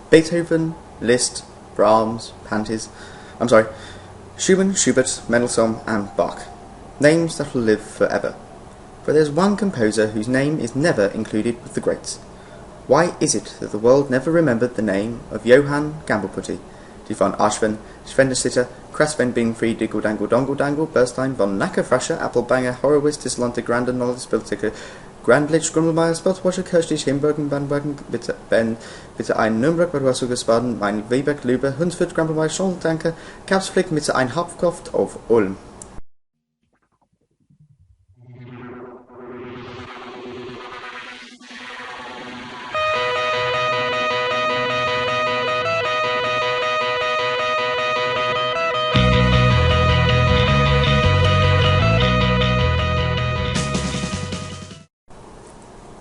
Beethoven, Liszt, Brahms, Schumann, Schubert, Mendelssohn and Bach. Names that will live forever. For there is one composer whose name is never included with the greats. Why is it that the world never remembered the name of Johann Gambelputty, die von Aschwen, Schwendesitter, Krasven Bingfried, Diggle Dangle Dongle Dangle, Bernstein, von Nacker, Frascher, Applebanger, Horowitz, Tislante, Granden, Nolles, Bildticker, Grandlich, Grummelmeier, Spotswasher, Kirchlich, Himbergen, Bandwagen, bitte ein Nürnberg, Bad Wassergesbaden, mein Weberg, Lübe, Hunsford, Grampelmeier, Schontanke, Kapsflick, bitte ein Hopfkoft auf Ulm.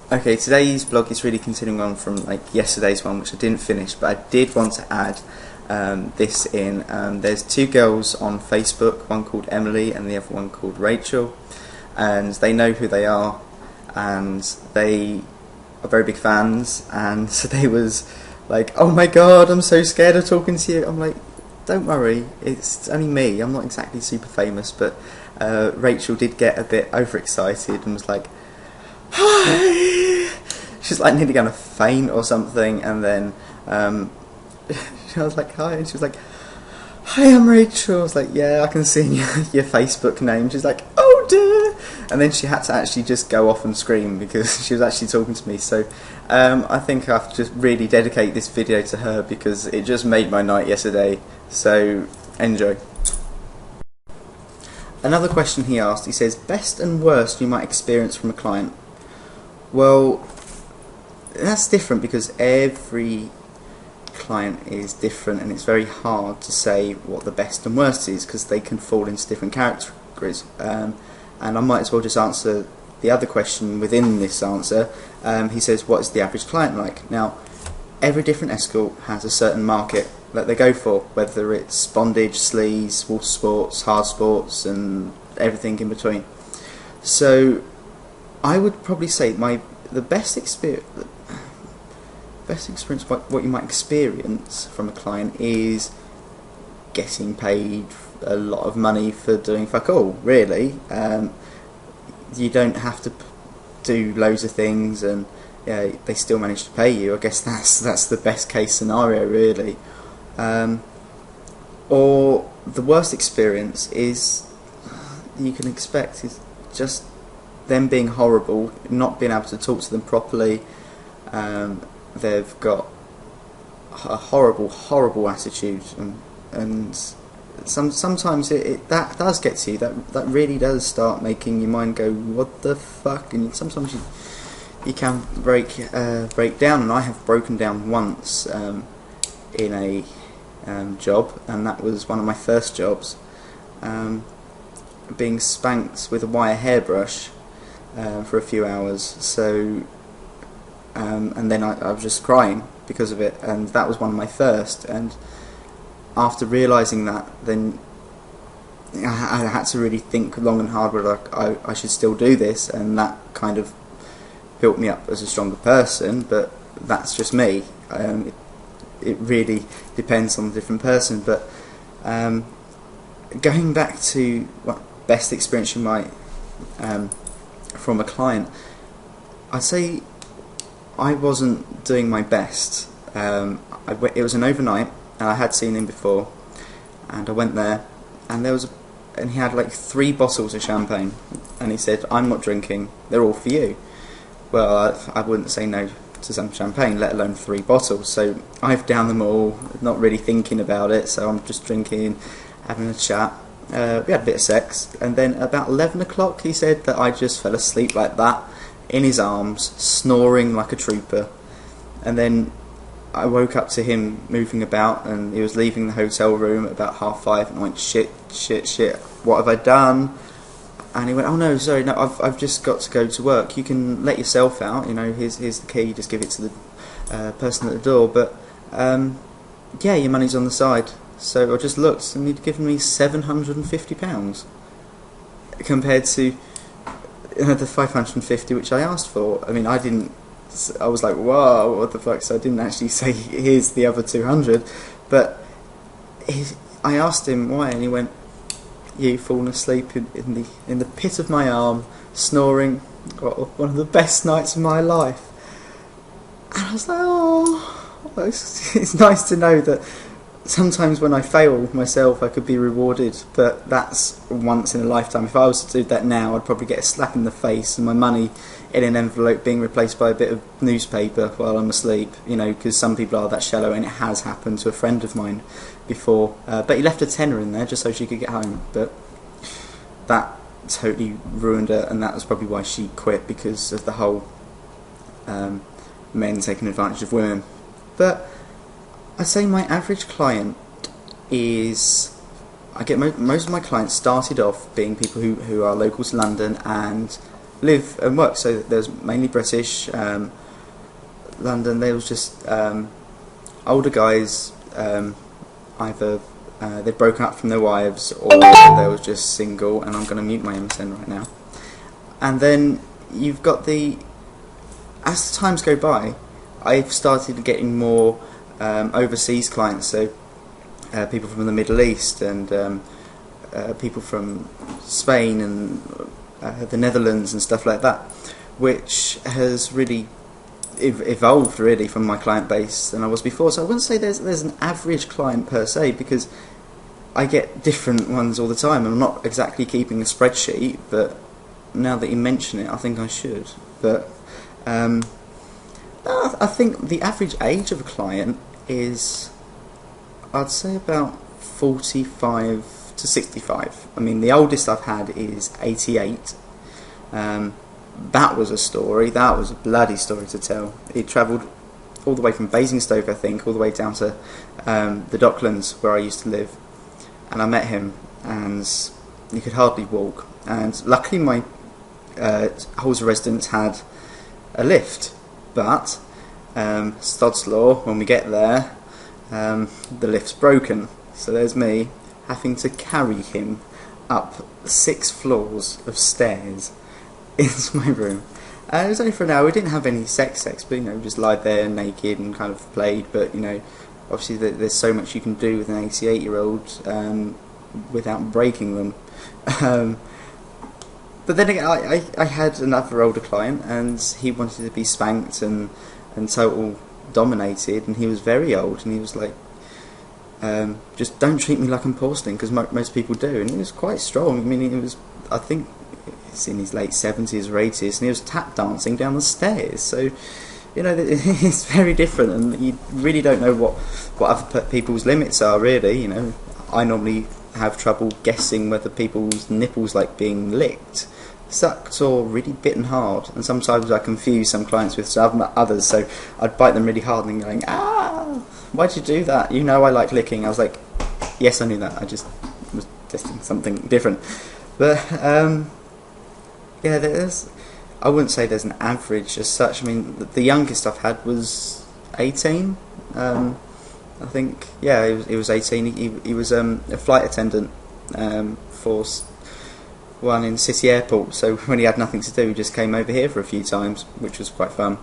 Okay, today's vlog is really continuing on from yesterday's one, which I didn't finish, but I did want to add this in. There's two girls on Facebook, one called Emily and the other one called Rachel, and they know who they are, and they are very big fans, and so they was like, oh my god, I'm so scared of talking to you. I'm like, don't worry, it's only me, I'm not exactly super famous, but Rachel did get a bit overexcited and was like, hi! She's like nearly going to faint or something, and then I was like, hi, and she was like, hi, I'm Rachel. I was like, yeah, I can see your Facebook name. She's like, oh dear, and then she had to actually just go off and scream because she was actually talking to me. So I think I have to just really dedicate this video to her because it just made my night yesterday. So enjoy. Another question he asked, he says, best and worst you might experience from a client. Well, that's different because every client is different, and it's very hard to say what the best and worst is because they can fall into different categories. And I might as well just answer the other question within this answer. He says, what is the average client like? Now, every different escort has a certain market that they go for, whether it's bondage, sleaze, water sports, hard sports, and everything in between. So I would probably say the best experience, what you might experience from a client is getting paid a lot of money for doing fuck all. Really, you don't have to do loads of things, and they still manage to pay you. I guess that's the best case scenario, really. Or the worst experience is you can expect is just them being horrible, not being able to talk to them properly. They've got a horrible attitude, and sometimes that does get to you. That really does start making your mind go, what the fuck? And sometimes you can break down, and I have broken down once in a job, and that was one of my first jobs, being spanked with a wire hairbrush for a few hours. So and then I was just crying because of it, and that was one of my first. And after realising that, then I had to really think long and hard whether I should still do this, and that kind of built me up as a stronger person. But that's just me. It really depends on the different person. But going back to what best experience you might from a client, I'd say I wasn't doing my best. It was an overnight, and I had seen him before, and I went there, and and he had like 3 bottles of champagne, and he said, I'm not drinking, they're all for you. Well, I wouldn't say no to some champagne, let alone 3 bottles, so I've downed them all, not really thinking about it, so I'm just drinking, having a chat. We had a bit of sex, and then about 11 o'clock he said that I just fell asleep like that, in his arms, snoring like a trooper. And then I woke up to him moving about, and he was leaving the hotel room at about 5:30, and I went, shit, what have I done? And he went, oh no, sorry, no, I've just got to go to work, you can let yourself out, here's the key, just give it to the person at the door, but yeah, your money's on the side. So I just looked, and he'd given me £750 compared to the 550 which I asked for. I mean, I didn't I was like, whoa, what the fuck? So I didn't actually say, here's the other 200, but I asked him why, and he went, you fallen asleep in the pit of my arm, snoring. One of the best nights of my life. And I was like, oh, it's nice to know that sometimes when I fail myself I could be rewarded, but that's once in a lifetime. If I was to do that now, I'd probably get a slap in the face and my money in an envelope being replaced by a bit of newspaper while I'm asleep, because some people are that shallow, and it has happened to a friend of mine before, but he left a tenner in there just so she could get home, but that totally ruined her, and that was probably why she quit, because of the whole men taking advantage of women. But I'd say my average client is, I get most of my clients started off being people who are local to London and live and work. So there's mainly British. London, there was just older guys, either they'd broken up from their wives or they were just single, and I'm going to mute my MSN right now. And then you've got as the times go by, I've started getting more overseas clients, so people from the Middle East and people from Spain and the Netherlands and stuff like that, which has really evolved really from my client base than I was before. So I wouldn't say there's an average client per se, because I get different ones all the time, and I'm not exactly keeping a spreadsheet, but now that you mention it, I think I should. But I think the average age of a client is, I'd say, about 45 to 65. I mean, the oldest I've had is 88. That was a story. That was a bloody story to tell. He travelled all the way from Basingstoke, I think, all the way down to the Docklands, where I used to live. And I met him, and he could hardly walk. And luckily, my halls of residence had a lift. But Stod's Law, when we get there, the lift's broken. So there's me having to carry him up 6 floors of stairs into my room. It was only for an hour. We didn't have any sex, but we just lied there naked and kind of played. But obviously there's so much you can do with an 88-year-old without breaking them. But then again, I had another older client, and he wanted to be spanked and total dominated, and he was very old, and he was like, just don't treat me like I'm porcelain, because most people do. And he was quite strong. I mean, I think it's in his late 70s or 80s, and he was tap dancing down the stairs. So it's very different, and you really don't know what other people's limits are, really. I normally have trouble guessing whether people's nipples like being licked, sucked, or really bitten hard, and sometimes I confuse some clients with some others, so I'd bite them really hard and going, why'd you do that? I like licking. I was like, yes, I knew that, I just was testing something different. But yeah, I wouldn't say there's an average as such. I mean, the youngest I've had was 18. I think, yeah, he was 18. He was a flight attendant for one in City Airport, so when he had nothing to do, he just came over here for a few times, which was quite fun.